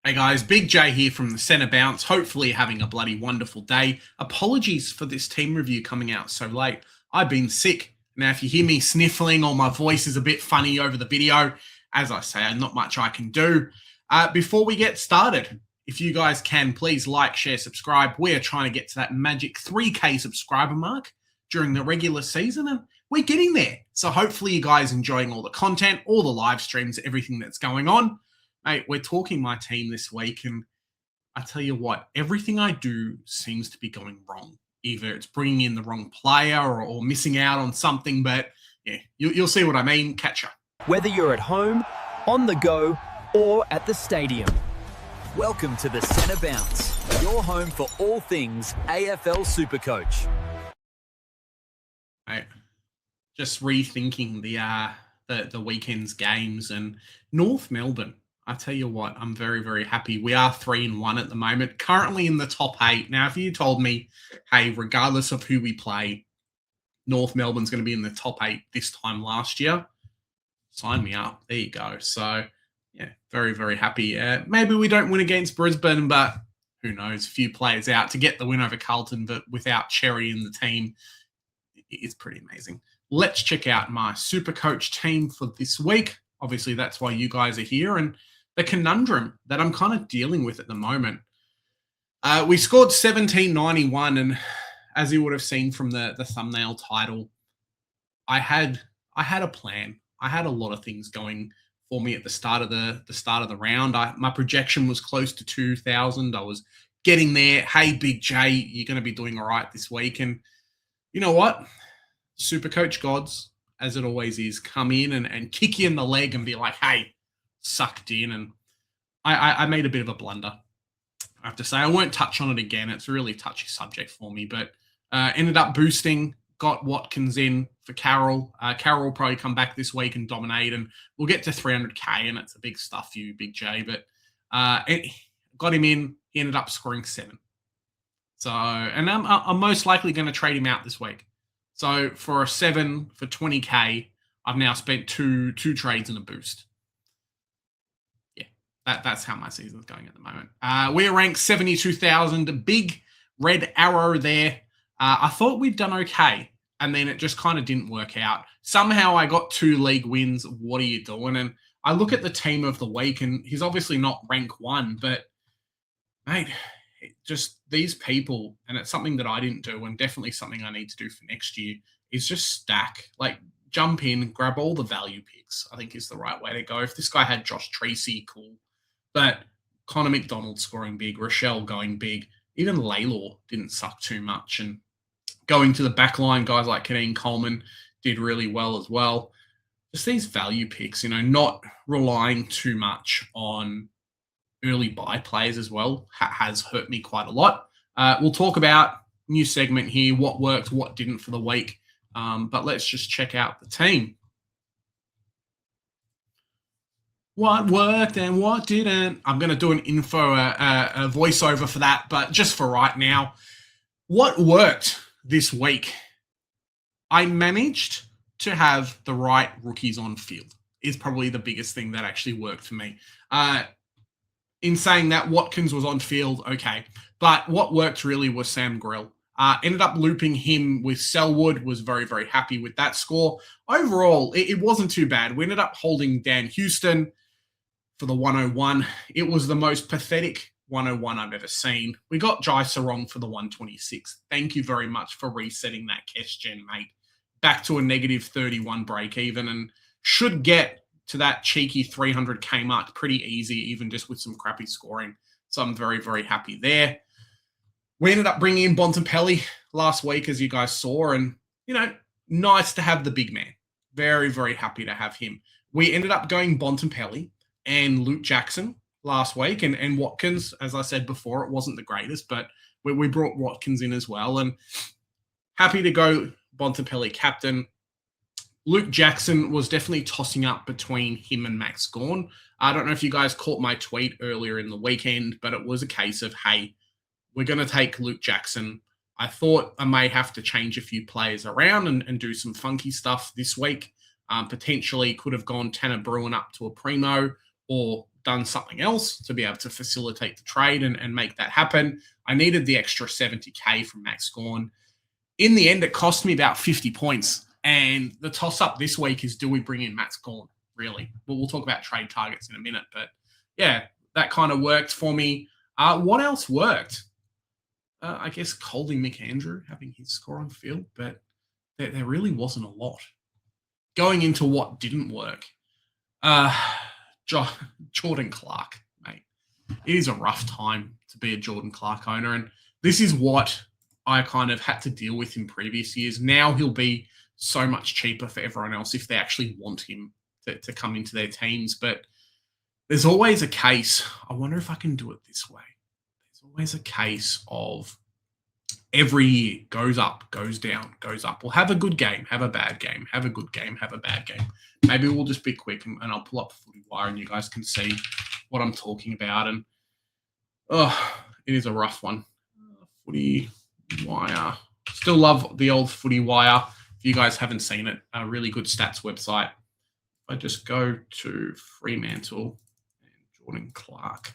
Hey guys, Big J here from the Centre Bounce. Hopefully having a bloody wonderful day. Apologies for this team review coming out so late. I've been sick. Now, if you hear me sniffling or my voice is a bit funny over the video, as I say, not much I can do. Before we get started, if you guys can, please like, share, subscribe. We are trying to get to that magic 3K subscriber mark during the regular season, and we're getting there. So hopefully you guys enjoying all the content, all the live streams, everything that's going on. Mate, we're talking my team this week, and I tell you what, everything I do seems to be going wrong. Either it's bringing in the wrong player or missing out on something, but yeah, you'll see what I mean. Catch ya. Whether you're at home, on the go, or at the stadium. Welcome to the Centre Bounce, your home for all things AFL Supercoach. Mate, just rethinking the weekend's games, and North Melbourne. I tell you what, I'm very, very happy. We are 3-1 at the moment, currently in the top 8. Now, if you told me, hey, regardless of who we play, North Melbourne's going to be in the top 8 this time last year, sign me up. There you go. So, yeah, very, very happy. Maybe we don't win against Brisbane, but who knows? A few players out to get the win over Carlton, but without Cherry in the team, it's pretty amazing. Let's check out my Supercoach team for this week. Obviously, that's why you guys are here, and the conundrum that I'm kind of dealing with at the moment. We scored 1791, and as you would have seen from the thumbnail title, I had a plan. I had a lot of things going for me at the start of the round. My projection was close to 2,000. I was getting there. Hey, Big J, you're going to be doing all right this week. And you know what? Supercoach gods, as it always is, come in and kick you in the leg and be like, hey, sucked in. And I made a bit of a blunder, I have to say. I won't touch on it again. It's a really touchy subject for me, but ended up boosting, got Watkins in for Carroll. Carroll will probably come back this week and dominate, and we'll get to 300K, and it's a big stuff for you, Big J. But got him in. He ended up scoring 7. So, and I'm most likely going to trade him out this week. So for a 7 for 20K, I've now spent two trades and a boost. That's how my season's going at the moment. We're ranked 72,000. Big red arrow there. I thought we'd done okay, and then it just kind of didn't work out. Somehow I got 2 league wins. What are you doing? And I look at the team of the week, and he's obviously not rank 1, but mate, just these people, and it's something that I didn't do, and definitely something I need to do for next year, is just stack. Like, jump in, grab all the value picks, I think is the right way to go. If this guy had Josh Tracy, cool. But Connor McDonald scoring big, Rochelle going big, even Laylor didn't suck too much. And going to the back line, guys like Kadeen Coleman did really well as well. Just these value picks, not relying too much on early buy players as well has hurt me quite a lot. We'll talk about new segment here, what worked, what didn't for the week. But let's just check out the team. What worked and what didn't? I'm going to do an info, a voiceover for that, but just for right now, what worked this week? I managed to have the right rookies on field is probably the biggest thing that actually worked for me. In saying that, Watkins was on field, okay. But what worked really was Sam Grell. Ended up looping him with Selwood, was very, very happy with that score. Overall, it wasn't too bad. We ended up holding Dan Houston for the 101. It was the most pathetic 101 I've ever seen. We got Jai Sarong for the 126. Thank you very much for resetting that cash gen, mate. Back to a negative 31 break even, and should get to that cheeky 300K mark pretty easy, even just with some crappy scoring. So I'm very, very happy there. We ended up bringing in Bontempelli last week, as you guys saw, and, nice to have the big man. Very, very happy to have him. We ended up going Bontempelli and Luke Jackson last week, and Watkins, as I said before, it wasn't the greatest, but we brought Watkins in as well, and happy to go Bontempelli captain. Luke Jackson was definitely tossing up between him and Max Gawn. I don't know if you guys caught my tweet earlier in the weekend, but it was a case of, hey, we're going to take Luke Jackson. I thought I may have to change a few players around and do some funky stuff this week. Potentially could have gone Tanner Bruin up to a primo, or done something else to be able to facilitate the trade and make that happen. I needed the extra 70K from Max Gawn. In the end, it cost me about 50 points. And the toss-up this week is, do we bring in Max Gawn, really? Well, we'll talk about trade targets in a minute. But, yeah, that kind of worked for me. What else worked? I guess Colby McAndrew having his score on field, but there really wasn't a lot. Going into what didn't work, Jordan Clark, mate. It is a rough time to be a Jordan Clark owner, and this is what I kind of had to deal with in previous years. Now he'll be so much cheaper for everyone else if they actually want him to come into their teams, but there's always a case. I wonder if I can do it this way. There's always a case of every year goes up, goes down, goes up. We'll have a good game, have a bad game, have a good game, have a bad game. Maybe we'll just be quick and I'll pull up Footy Wire and you guys can see what I'm talking about. And it is a rough one. Footy Wire. Still love the old Footy Wire. If you guys haven't seen it, a really good stats website. If I just go to Fremantle and Jordan Clark,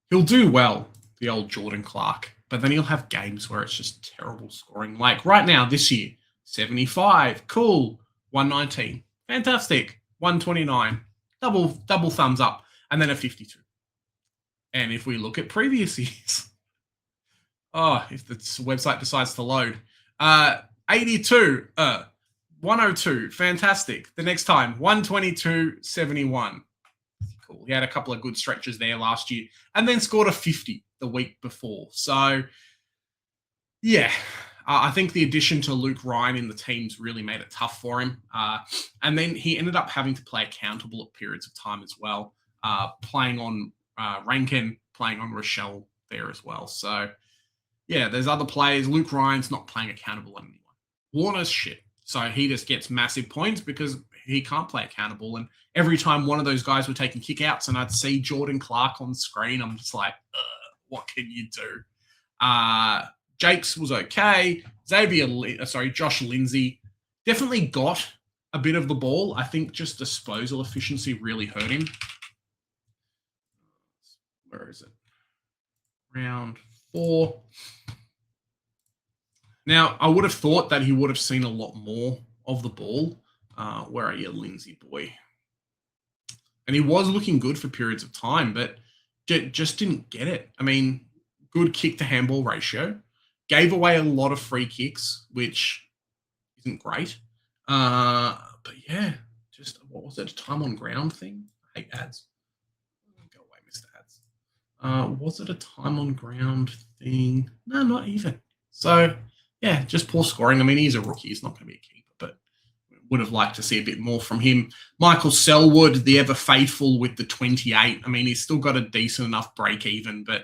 he'll do well, the old Jordan Clark, but then he'll have games where it's just terrible scoring. Like right now, this year, 75, cool, 119, fantastic, 129, double thumbs up, and then a 52. And if we look at previous years, if the website decides to load, 82, 102, fantastic. The next time, 122, 71. Cool. He had a couple of good stretches there last year and then scored a 50 the week before. So, yeah, I think the addition to Luke Ryan in the teams really made it tough for him. And then he ended up having to play accountable at periods of time as well, playing on Rankin, playing on Rochelle there as well. So, yeah, there's other players. Luke Ryan's not playing accountable on anyone. Warner's shit. So he just gets massive points because he can't play accountable. And every time one of those guys were taking kickouts and I'd see Jordan Clark on screen, I'm just like, what can you do? Jakes was okay. Josh Lindsay definitely got a bit of the ball. I think just disposal efficiency really hurt him. Where is it? Round 4. Now, I would have thought that he would have seen a lot more of the ball. Where are you, Lindsay boy? And he was looking good for periods of time, but just didn't get it. I mean, good kick-to-handball ratio. Gave away a lot of free kicks, which isn't great. But yeah, just, what was it, a time on ground thing? I hate ads. Go away, Mr. Ads. Was it a time on ground thing? No, not even. So, yeah, just poor scoring. I mean, he's a rookie. He's not going to be a keeper, but would have liked to see a bit more from him. Michael Selwood, the ever faithful with the 28. I mean, he's still got a decent enough break even, but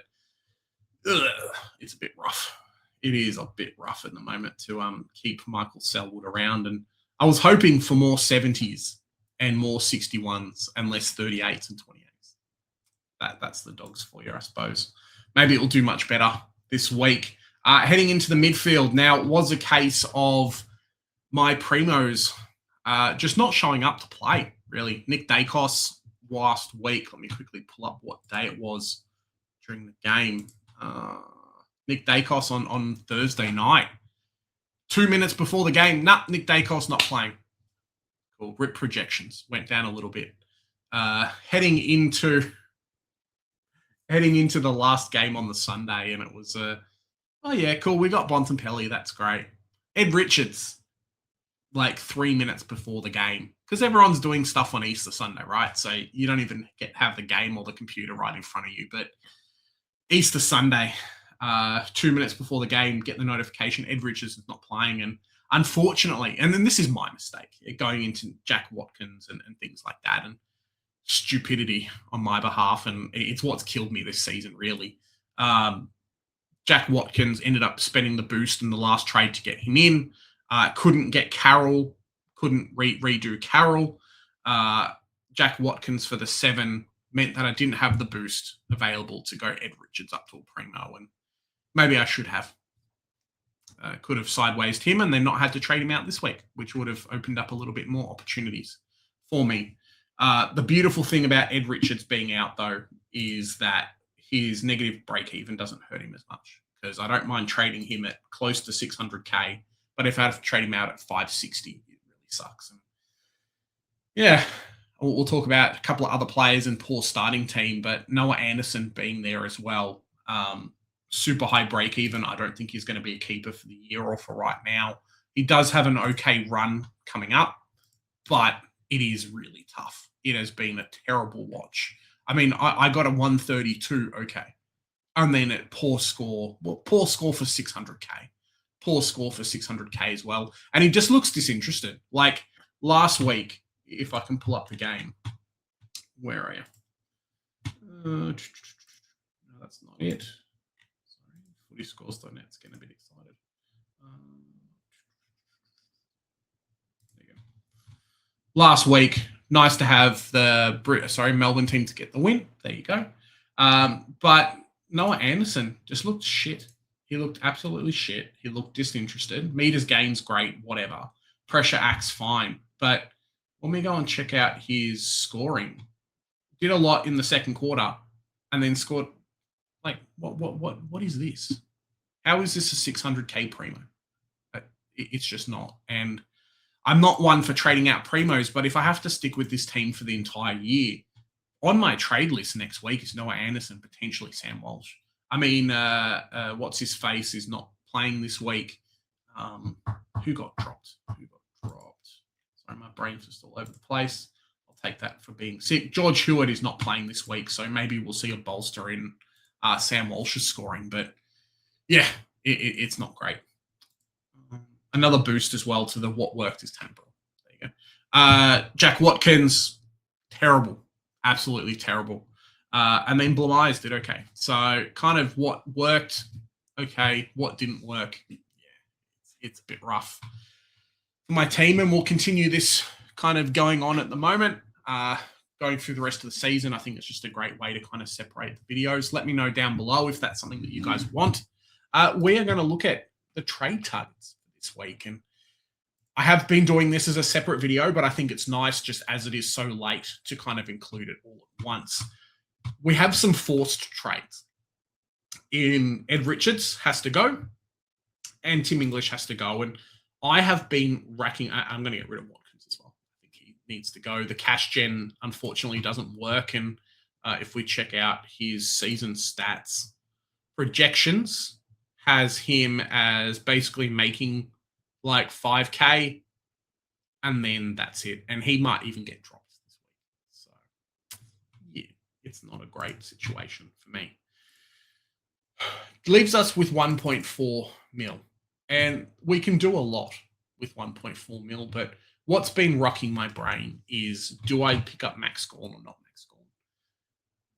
it's a bit rough. It is a bit rough at the moment to keep Michael Selwood around. And I was hoping for more 70s and more 61s and less 38s and 28s. That's the dogs for you, I suppose. Maybe it will do much better this week. Heading into the midfield. Now, it was a case of my primos just not showing up to play, really. Nick Dacos last week. Let me quickly pull up what day it was during the game. Nick Dacos on Thursday night. 2 minutes before the game. Nick Dacos not playing. Cool. Rip projections. Went down a little bit. Heading into the last game on the Sunday, and it was oh, yeah, cool. We got Bontempelli. That's great. Ed Richards, like 3 minutes before the game, because everyone's doing stuff on Easter Sunday, right? So you don't even have the game or the computer right in front of you. But Easter Sunday, 2 minutes before the game, get the notification Ed Richards is not playing. And unfortunately, and then this is my mistake, going into Jack Watkins and things like that, and stupidity on my behalf. And it's what's killed me this season, really. Jack Watkins ended up spending the boost in the last trade to get him in. Couldn't get Carroll. Couldn't redo Carroll. Jack Watkins for the 7 meant that I didn't have the boost available to go Ed Richards up to a primo. And maybe I should have. Could have sidewaysed him and then not had to trade him out this week, which would have opened up a little bit more opportunities for me. The beautiful thing about Ed Richards being out, though, is that his negative break even doesn't hurt him as much, because I don't mind trading him at close to 600k, but if I have to trade him out at 560, it really sucks. And yeah, we'll talk about a couple of other players and poor starting team, but Noah Anderson being there as well. Super high break even. I don't think he's going to be a keeper for the year or for right now. He does have an okay run coming up, but it is really tough. It has been a terrible watch. I mean, I got a 132, okay. And then a poor score for 600k. Poor score for 600k as well. And he just looks disinterested. Like last week, if I can pull up the game. Where are you? No, that's not it. Sorry, footy scores.net's getting a bit excited. There you go. Last week, nice to have the Melbourne team to get the win. There you go. But Noah Anderson just looked shit. He looked absolutely shit. He looked disinterested. Meters gains great, whatever. Pressure acts fine. But when we go and check out his scoring, did a lot in the second quarter and then scored like what is this? How is this a 600k primo? It's just not. And I'm not one for trading out primos, but if I have to stick with this team for the entire year, on my trade list next week is Noah Anderson, potentially Sam Walsh. I mean, what's his face is not playing this week. Who got dropped? Sorry, my brain's just all over the place. I'll take that for being sick. George Hewitt is not playing this week, so maybe we'll see a bolster in Sam Walsh's scoring. But yeah, it's not great. Another boost as well to the what worked is temporal. There you go. Jack Watkins, terrible. Absolutely terrible. And then Blamires did okay. So kind of what worked, okay. What didn't work, yeah, it's a bit rough for my team. And we'll continue this kind of going on at the moment, going through the rest of the season. I think it's just a great way to kind of separate the videos. Let me know down below if that's something that you guys want. We are going to look at the trade targets this week. And I have been doing this as a separate video, but I think it's nice just as it is so late to kind of include it all at once. We have some forced trades. Ed Richards has to go and Tim English has to go. And I have been racking. I'm going to get rid of Watkins as well. I think he needs to go. The cash gen, unfortunately, doesn't work. And if we check out his season stats, projections has him as basically making like 5k, and then that's it. And he might even get dropped this week. So yeah, it's not a great situation for me. Leaves us with 1.4 mil. And we can do a lot with 1.4 mil, but what's been rocking my brain is, do I pick up Max Gorn or not Max Gorn?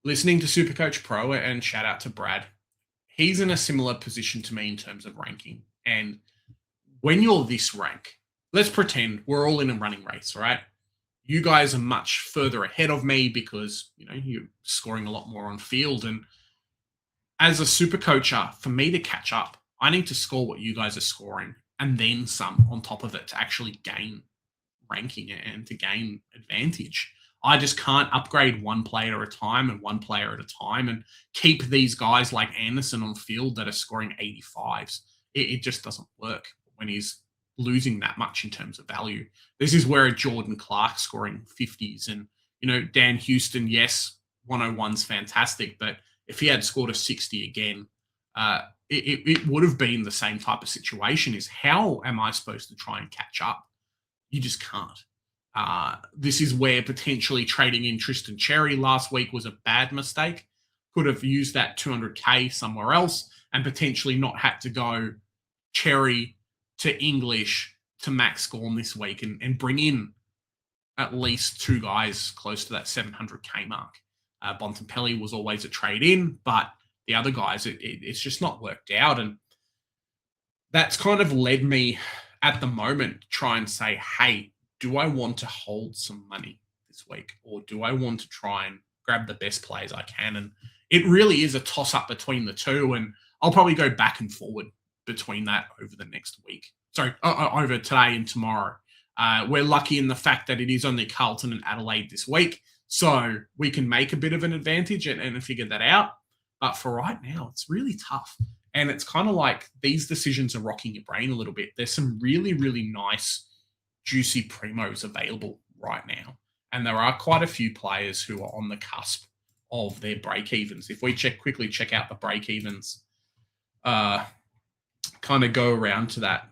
Listening to Supercoach Pro, and shout out to Brad, he's in a similar position to me in terms of ranking. And when you're this rank, let's pretend we're all in a running race, right? You guys are much further ahead of me because, you know, you're scoring a lot more on field. And as a super coacher, for me to catch up, I need to score what you guys are scoring and then some on top of it to actually gain ranking and to gain advantage. I just can't upgrade one player at a time and keep these guys like Anderson on field that are scoring 85s. It just doesn't work when he's losing that much in terms of value. This is where a Jordan Clark scoring 50s and, you know, Dan Houston, yes, 101's fantastic, but if he had scored a 60 again, it would have been the same type of situation. Is how am I supposed to try and catch up? You just can't. This is where potentially trading in Tristan Cherry last week was a bad mistake. Could have used that 200k somewhere else and potentially not had to go Cherry to English to Max Gorn this week and bring in at least two guys close to that 700k mark. Bontempelli was always a trade in, but the other guys, it's just not worked out. And that's kind of led me at the moment to try and say, hey, do I want to hold some money this week, or do I want to try and grab the best players I can? And it really is a toss-up between the two, and I'll probably go back and forward between that over the next week. Sorry, over today and tomorrow. We're lucky in the fact that it is only Carlton and Adelaide this week, so we can make a bit of an advantage and figure that out. But for right now, it's really tough. And it's kind of like these decisions are rocking your brain a little bit. There's some really, really nice, juicy primos available right now. And there are quite a few players who are on the cusp of their break-evens. If we quickly check out the break-evens, kind of go around to that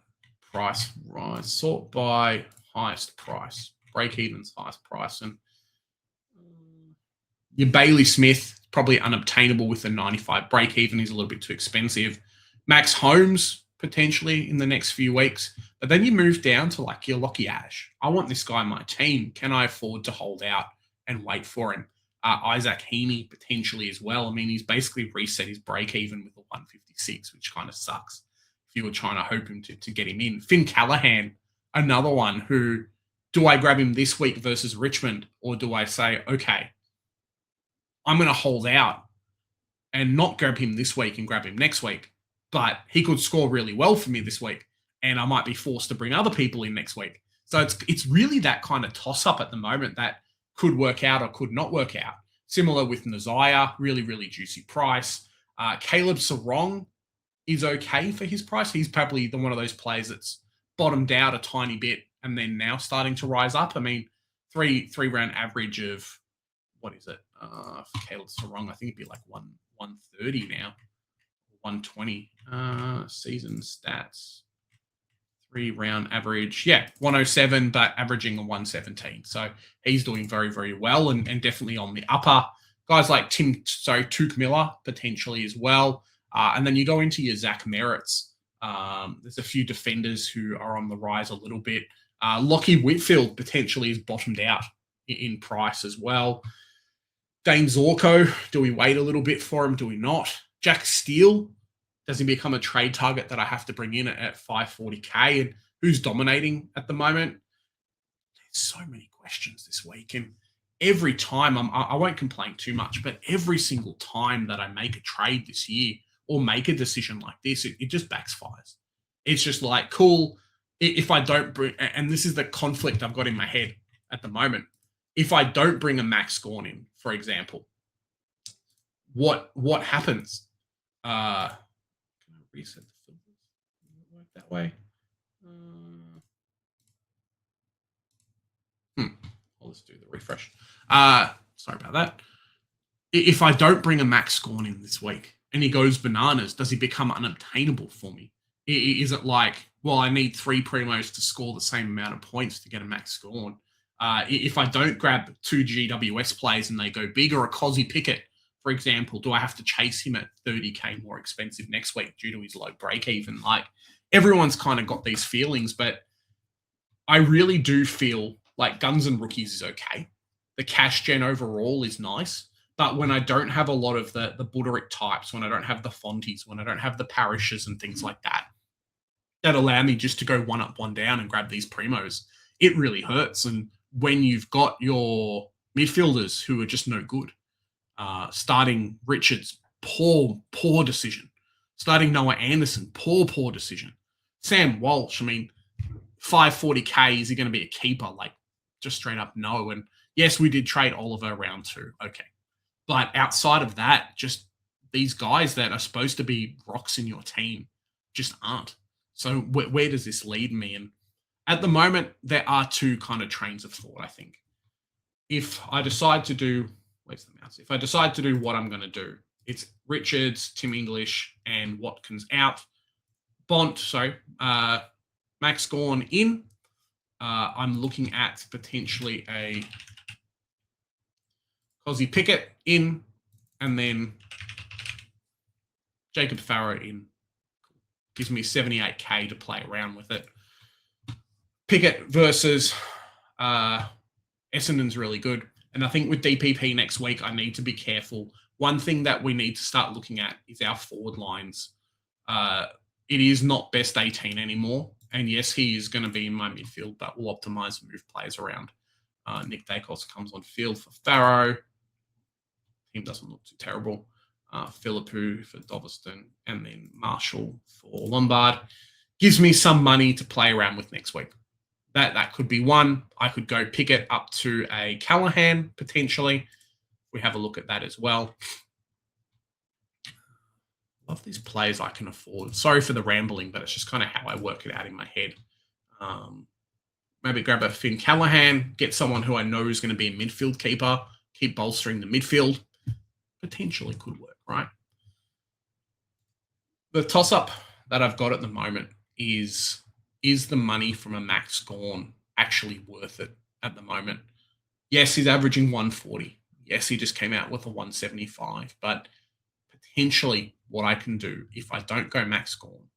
price, right? Sort by highest price, break-evens, highest price. And your Bailey Smith, probably unobtainable with a 95 break-even. He's a little bit too expensive. Max Holmes, potentially in the next few weeks. But then you move down to like your Lockie Ash. I want this guy on my team. Can I afford to hold out and wait for him? Isaac Heaney, potentially as well. I mean, he's basically reset his break-even with a 156, which kind of sucks if you were trying to hope him to get him in. Finn Callahan, another one who, do I grab him this week versus Richmond? Or do I say, okay, I'm going to hold out and not grab him this week and grab him next week, but he could score really well for me this week, and I might be forced to bring other people in next week. So it's really that kind of toss-up at the moment that could work out or could not work out. Similar with Nazaya, really, really juicy price. Caleb Sarong is okay for his price. He's probably one of those players that's bottomed out a tiny bit and then now starting to rise up. I mean, three round average of, what is it? For Caleb Sarong, I think it'd be like 130 now, 120. Season stats, 3 round average, 107, but averaging a 117. So he's doing very, very well and definitely on the upper. Guys like Took Miller potentially as well. And then you go into your Zach Merritts. There's a few defenders who are on the rise a little bit. Lockie Whitfield potentially is bottomed out in price as well. Dane Zorko, do we wait a little bit for him? Do we not? Jack Steele, does he become a trade target that I have to bring in at 540K? And who's dominating at the moment? There's so many questions this week. And every time, I won't complain too much, but every single time that I make a trade this year or make a decision like this, it just backfires. It's just like, cool, if I don't bring, and this is the conflict I've got in my head at the moment. If I don't bring a Max Gawn in, for example, what happens? Can I reset the filters? Does it work that way? I'll just do the refresh. Sorry about that. If I don't bring a Max Gawn in this week and he goes bananas, does he become unobtainable for me? Is it like, well, I need 3 primos to score the same amount of points to get a Max Gawn? If I don't grab 2 GWS plays and they go big, or a Cozzy Pickett, for example, do I have to chase him at 30K more expensive next week due to his low break even? Like, everyone's kind of got these feelings, but I really do feel like Guns and Rookies is okay. The cash gen overall is nice. But when I don't have a lot of the Buderick types, when I don't have the Fonties, when I don't have the Parishes and things like that, that allow me just to go one up, one down and grab these primos, it really hurts. And when you've got your midfielders who are just no good, starting Richards, poor decision. Starting Noah Anderson, poor decision. Sam Walsh, I mean, 540K, is he going to be a keeper? Like, just straight up no. And yes, we did trade Oliver round 2. Okay. But outside of that, just these guys that are supposed to be rocks in your team just aren't. So where does this lead me? And at the moment, there are 2 kind of trains of thought, I think. If I decide to do, where's the mouse? If I decide to do what I'm going to do, it's Richards, Tim English, and Watkins out. Max Gawn in. I'm looking at potentially a Cozzy Pickett in, and then Jacob Farrow in. Gives me 78K to play around with it. Pickett versus Essendon's really good. And I think with DPP next week, I need to be careful. One thing that we need to start looking at is our forward lines. It is not best 18 anymore. And yes, he is going to be in my midfield, but we'll optimize and move players around. Nick Dacos comes on field for Farrow. Team doesn't look too terrible. Philippou for Doveston, and then Marshall for Lombard. Gives me some money to play around with next week. That could be one. I could go Pickett up to a Callahan, potentially. We have a look at that as well. Love these players I can afford. Sorry for the rambling, but it's just kind of how I work it out in my head. Maybe grab a Finn Callahan, get someone who I know is going to be a midfield keeper, keep bolstering the midfield. Potentially could work, right? The toss-up that I've got at the moment is the money from a Max Gawn actually worth it at the moment? Yes, he's averaging 140. Yes, he just came out with a 175, but potentially what I can do if I don't go Max Gawn.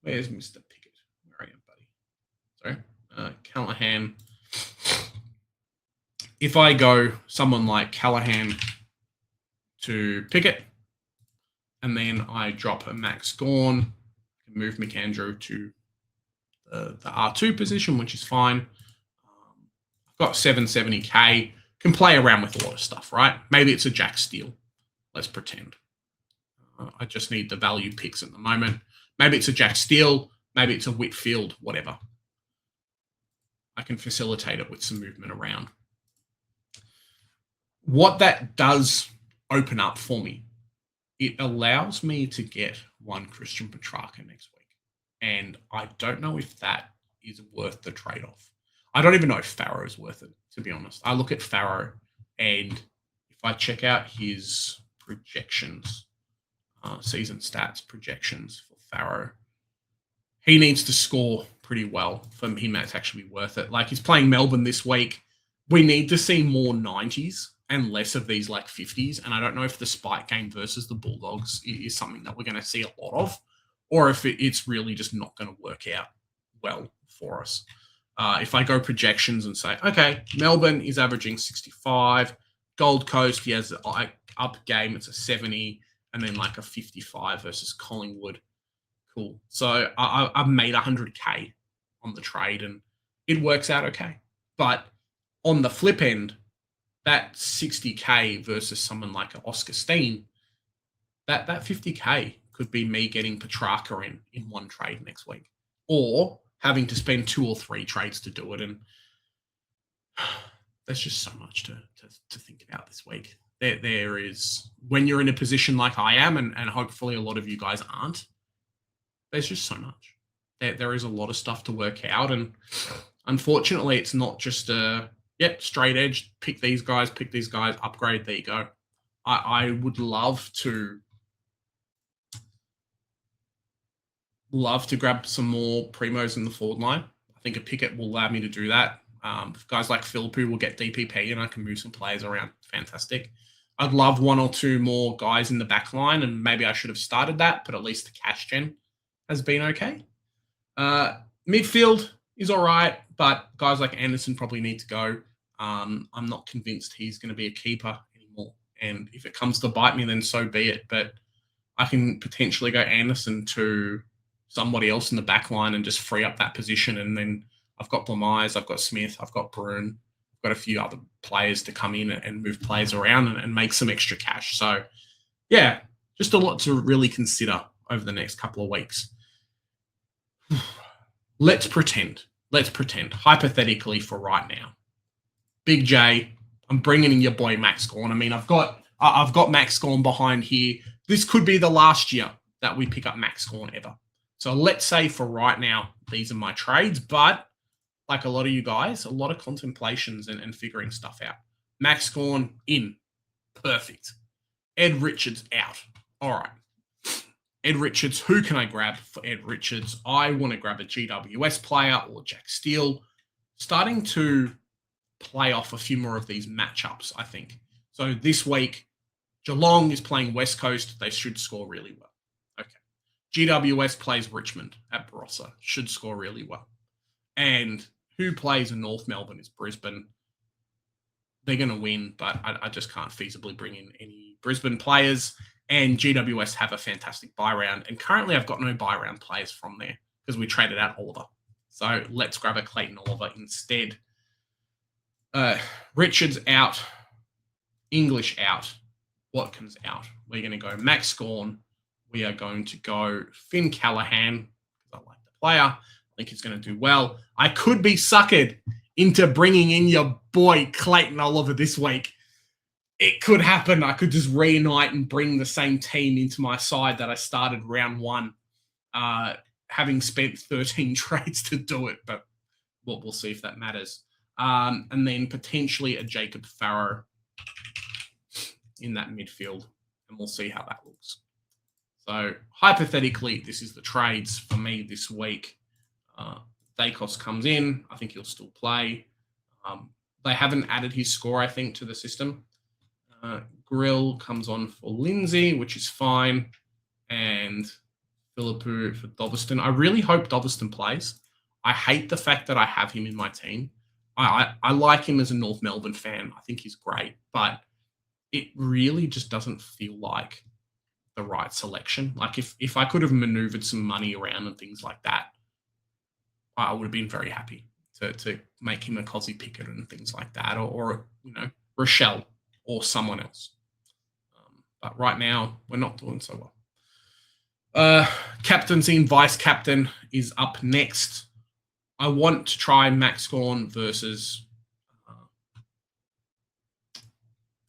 Where's Mr. Pickett? Where are you, buddy? Sorry. Callahan. If I go someone like Callahan to Pickett, and then I drop a Max Gawn, I can move McAndrew to the R2 position, which is fine. I've got 770k. Can play around with a lot of stuff, right? Maybe it's a Jack Steele. Let's pretend. I just need the value picks at the moment. Maybe it's a Jack Steele. Maybe it's a Whitfield, whatever. I can facilitate it with some movement around. What that does open up for me, it allows me to get one Christian Petrarca next week. And I don't know if that is worth the trade-off. I don't even know if Farrow is worth it, to be honest. I look at Farrow, and if I check out his projections, season stats projections for Farrow, he needs to score pretty well for him to actually be worth it. Like, he's playing Melbourne this week. We need to see more 90s and less of these like 50s. And I don't know if the spike game versus the Bulldogs is something that we're going to see a lot of, or if it's really just not going to work out well for us. If I go projections and say, okay, Melbourne is averaging 65, Gold Coast, he has an up game, it's a 70, and then like a 55 versus Collingwood. Cool. So I've made 100k on the trade, and it works out okay. But on the flip end, that 60k versus someone like an Oscar Steen, that 50k could be me getting Petrarca in one trade next week, or having to spend 2 or 3 trades to do it. And there's just so much to think about this week. There is, when you're in a position like I am, and hopefully a lot of you guys aren't, there's just so much. There is a lot of stuff to work out. And unfortunately, it's not just straight edge, pick these guys, upgrade, there you go. I would love to grab some more primos in the forward line. I think a Pickett will allow me to do that. Guys like Philippou will get DPP and I can move some players around. Fantastic. I'd love 1 or 2 more guys in the back line, and maybe I should have started that, but at least the cash gen has been okay. Midfield is all right, but guys like Anderson probably need to go. I'm not convinced he's going to be a keeper anymore. And if it comes to bite me, then so be it. But I can potentially go Anderson to somebody else in the back line and just free up that position. And then I've got Blamires, I've got Smith, I've got Bruin, I've got a few other players to come in and move players around and make some extra cash. So, yeah, just a lot to really consider over the next couple of weeks. Let's pretend, hypothetically for right now. Big J, I'm bringing in your boy Max Gawn. I mean, I've got Max Gawn behind here. This could be the last year that we pick up Max Gawn ever. So let's say for right now, these are my trades, but like a lot of you guys, a lot of contemplations and figuring stuff out. Max Gawn in. Perfect. Ed Richards out. All right. Ed Richards, who can I grab for Ed Richards? I want to grab a GWS player or Jack Steele. Starting to play off a few more of these matchups, I think. So this week, Geelong is playing West Coast. They should score really well. Okay. GWS plays Richmond at Barossa. Should score really well. And who plays in North Melbourne is Brisbane. They're going to win, but I just can't feasibly bring in any Brisbane players. And GWS have a fantastic buy round. And currently I've got no buy round players from there because we traded out Oliver. So let's grab a Clayton Oliver instead. Richards out. English out. Watkins out. We're going to go Max Gawn. We are going to go Finn Callahan because I like the player. think he's going to do well. I could be suckered into bringing in your boy Clayton Oliver this week. It could happen. I could just reunite and bring the same team into my side that I started round one, having spent 13 trades to do it, but we'll see if that matters. And then potentially a Jacob Farrow in that midfield, and we'll see how that looks. So hypothetically, this is the trades for me this week. Dacos comes in. I think he'll still play. They haven't added his score, I think, to the system. Grill comes on for Lindsay, which is fine. And Philippou for Doveston. I really hope Doveston plays. I hate the fact that I have him in my team. I like him as a North Melbourne fan. I think he's great, but it really just doesn't feel like the right selection. Like if I could have maneuvered some money around and things like that, I would have been very happy to make him a Cosy Pickett and things like that, or Rochelle or someone else. But right now, we're not doing so well. Captaincy and vice captain is up next. I want to try Max Gawn versus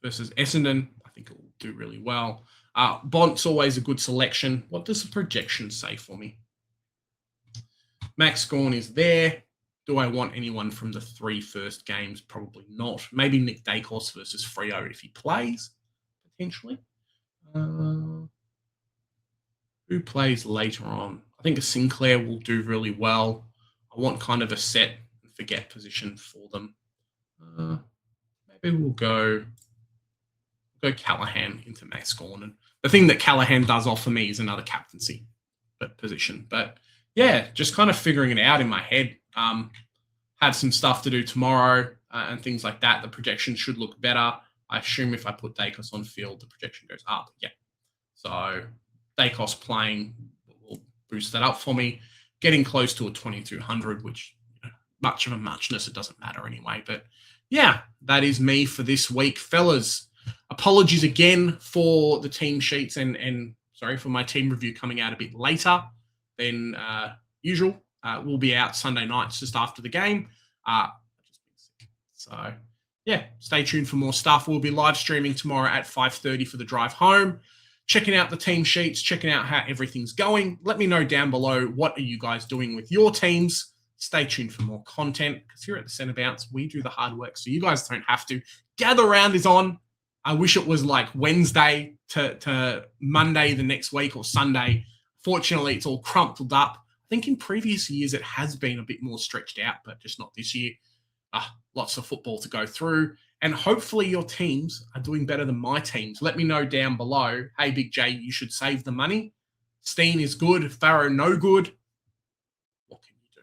Essendon. I think it will do really well. Bont's always a good selection. What does the projection say for me? Max Gawn is there. Do I want anyone from the 3 first games? Probably not. Maybe Nick Dacos versus Freo if he plays, potentially. Who plays later on? I think a Sinclair will do really well. I want kind of a set and forget position for them. Maybe we'll go Callaghan into Max Gawn. And the thing that Callaghan does offer me is another captaincy position. But yeah, just kind of figuring it out in my head. Have some stuff to do tomorrow and things like that. The projection should look better. I assume if I put Dacos on field, the projection goes up. Yeah. So Dacos playing will boost that up for me. Getting close to a 2200, which much of a muchness, it doesn't matter anyway. But yeah, that is me for this week, fellas. Apologies again for the team sheets and sorry for my team review coming out a bit later than usual. We'll be out Sunday nights just after the game. So yeah, stay tuned for more stuff. We'll be live streaming tomorrow at 5:30 for the drive home. Checking out the team sheets, checking out how everything's going. Let me know down below, what are you guys doing with your teams? Stay tuned for more content, because here at the Centre Bounce, we do the hard work, so you guys don't have to. Gather Round is on. I wish it was like Wednesday to Monday the next week or Sunday. Fortunately, it's all crumpled up. I think in previous years it has been a bit more stretched out, but just not this year. Lots of football to go through. And hopefully your teams are doing better than my teams. Let me know down below. Hey, Big J, you should save the money. Steen is good. Farrow, no good. What can you do?